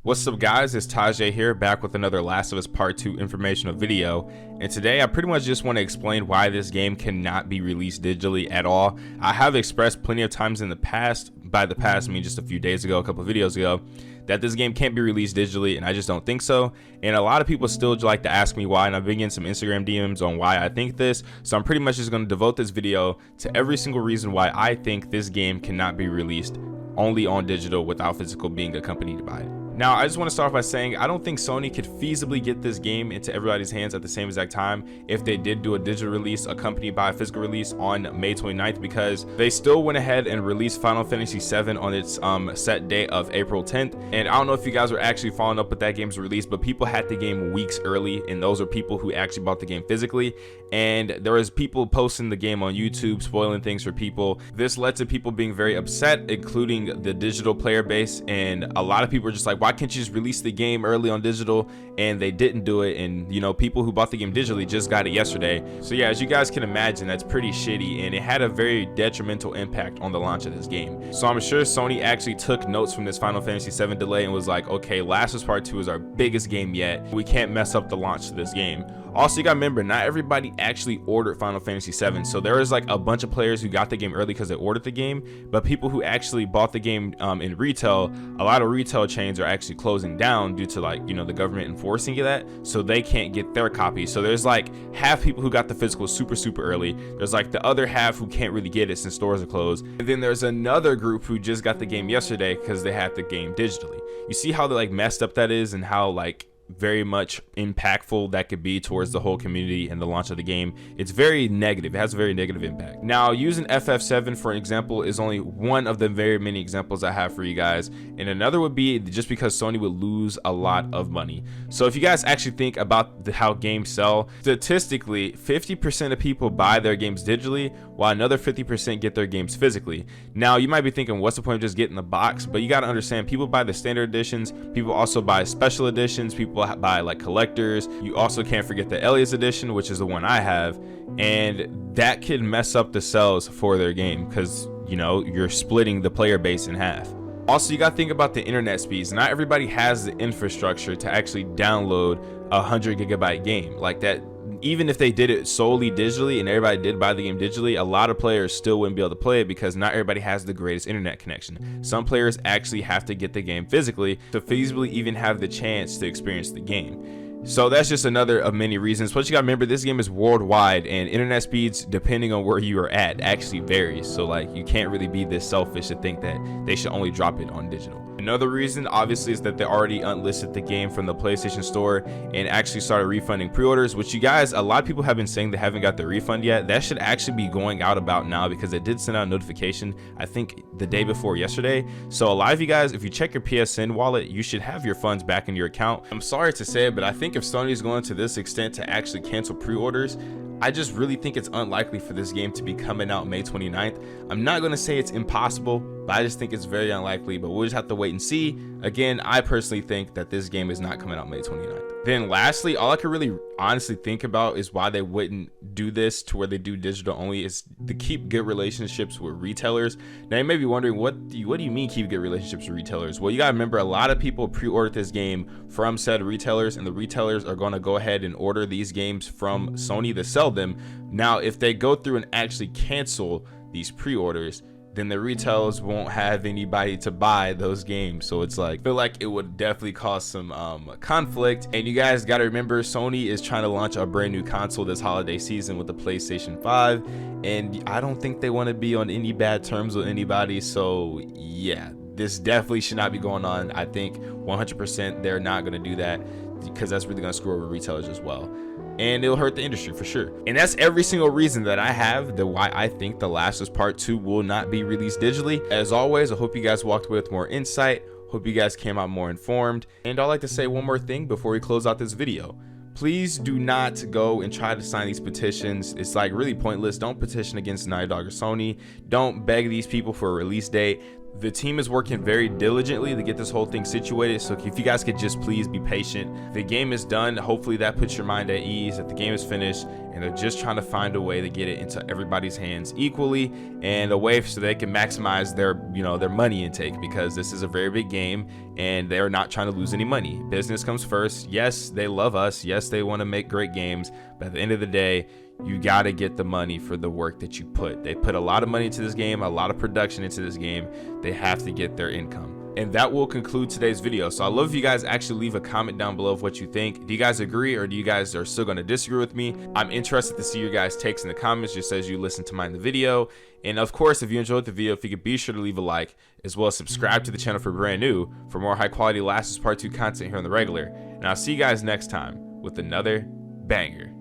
What's up guys, it's Tajae here, back with another Last of Us Part 2 informational video, and today I pretty much just want to explain why this game cannot be released digitally at all. I have expressed plenty of times in the past, by the past I mean just a few days ago, a couple of videos ago, that this game can't be released digitally, and I just don't think so. And a lot of people still like to ask me why, and I've been getting some Instagram DMs on why I think this, so I'm pretty much just going to devote this video to every single reason why I think this game cannot be released only on digital without physical being accompanied by it. Now, I just want to start off by saying I don't think Sony could feasibly get this game into everybody's hands at the same exact time if they did do a digital release accompanied by a physical release on May 29th, because they still went ahead and released Final Fantasy VII on its set date of April 10th. And I don't know if you guys were actually following up with that game's release, but people had the game weeks early, and those are people who actually bought the game physically. And there was people posting the game on YouTube, spoiling things for people. This led to people being very upset, including the digital player base, and a lot of people were just like, why can't you just release the game early on digital? And they didn't do it, and you know, people who bought the game digitally just got it yesterday. So yeah, as you guys can imagine, that's pretty shitty, and it had a very detrimental impact on the launch of this game. So I'm sure Sony actually took notes from this Final Fantasy VII delay and was like, okay, Last of Us Part 2 is our biggest game yet, we can't mess up the launch of this game. Also, you gotta remember, not everybody actually ordered Final Fantasy VII, so there was like a bunch of players who got the game early because they ordered the game, but people who actually bought the game in retail, a lot of retail chains are actually closing down due to, like, you know, the government enforcing that, so they can't get their copy. So there's like half people who got the physical super early, there's like the other half who can't really get it since stores are closed, and then there's another group who just got the game yesterday because they had the game digitally. You see how like messed up that is, and how like very much impactful that could be towards the whole community and the launch of the game. It's very negative. It has a very negative impact. Now, using FF7 for an example is only one of the very many examples I have for you guys, and another would be just because Sony would lose a lot of money. So if you guys actually think about how games sell, statistically 50% of people buy their games digitally while another 50% get their games physically. Now you might be thinking, what's the point of just getting the box? But you got to understand, people buy the standard editions, people also buy special editions, people buy like collectors. You also can't forget the Elias edition, which is the one I have, and that can mess up the sales for their game because, you know, you're splitting the player base in half. Also, you got to think about the internet speeds. Not everybody has the infrastructure to actually download a 100 GB game like that. Even if they did it solely digitally and everybody did buy the game digitally, a lot of players still wouldn't be able to play it because not everybody has the greatest internet connection. Some players actually have to get the game physically to feasibly even have the chance to experience the game. So that's just another of many reasons. But you gotta remember, this game is worldwide, and internet speeds, depending on where you are at, actually varies. So like, you can't really be this selfish to think that they should only drop it on digital. Another reason, obviously, is that they already unlisted the game from the PlayStation Store and actually started refunding pre-orders, which you guys, a lot of people have been saying they haven't got the refund yet. That should actually be going out about now because they did send out a notification, I think the day before yesterday. So a lot of you guys, if you check your PSN wallet, you should have your funds back in your account. I'm sorry to say it, but I think if Sony is going to this extent to actually cancel pre-orders, I just really think it's unlikely for this game to be coming out May 29th. I'm not going to say it's impossible, but I just think it's very unlikely, but we'll just have to wait and see. Again, I personally think that this game is not coming out May 29th. Then lastly, all I can really honestly think about is why they wouldn't do this to where they do digital only, is to keep good relationships with retailers. Now you may be wondering, what do you mean keep good relationships with retailers? Well, you gotta remember, a lot of people pre-ordered this game from said retailers, and the retailers are going to go ahead and order these games from Sony to sell them. Now if they go through and actually cancel these pre-orders, then the retailers won't have anybody to buy those games. So it's like, I feel like it would definitely cause some conflict. And you guys got to remember, Sony is trying to launch a brand new console this holiday season with the PlayStation 5, and I don't think they want to be on any bad terms with anybody. So yeah, this definitely should not be going on. I think 100% they're not going to do that, because that's really going to screw over retailers as well, and it'll hurt the industry for sure. And that's every single reason that I have the why I think The Last of Us Part 2 will not be released digitally. As always, I hope you guys walked away with more insight. Hope you guys came out more informed. And I'd like to say one more thing before we close out this video. Please do not go and try to sign these petitions. It's like really pointless. Don't petition against Naughty Dog or Sony. Don't beg these people for a release date. The team is working very diligently to get this whole thing situated, so if you guys could just please be patient. The game is done. Hopefully that puts your mind at ease that the game is finished, and they're just trying to find a way to get it into everybody's hands equally, and a way so they can maximize their their money intake, because this is a very big game and they're not trying to lose any money. Business comes first. Yes, they love us. Yes, they want to make great games, but at the end of the day, you got to get the money for the work that you put. They put a lot of money into this game, a lot of production into this game. They have to get their income. And that will conclude today's video. So I'd love if you guys actually leave a comment down below of what you think. Do you guys agree, or do you guys are still going to disagree with me? I'm interested to see your guys' takes in the comments, just as you listen to mine in the video. And of course, if you enjoyed the video, if you could be sure to leave a like, as well as subscribe to the channel for brand new for more high quality Last of Us Part 2 content here on the regular. And I'll see you guys next time with another banger.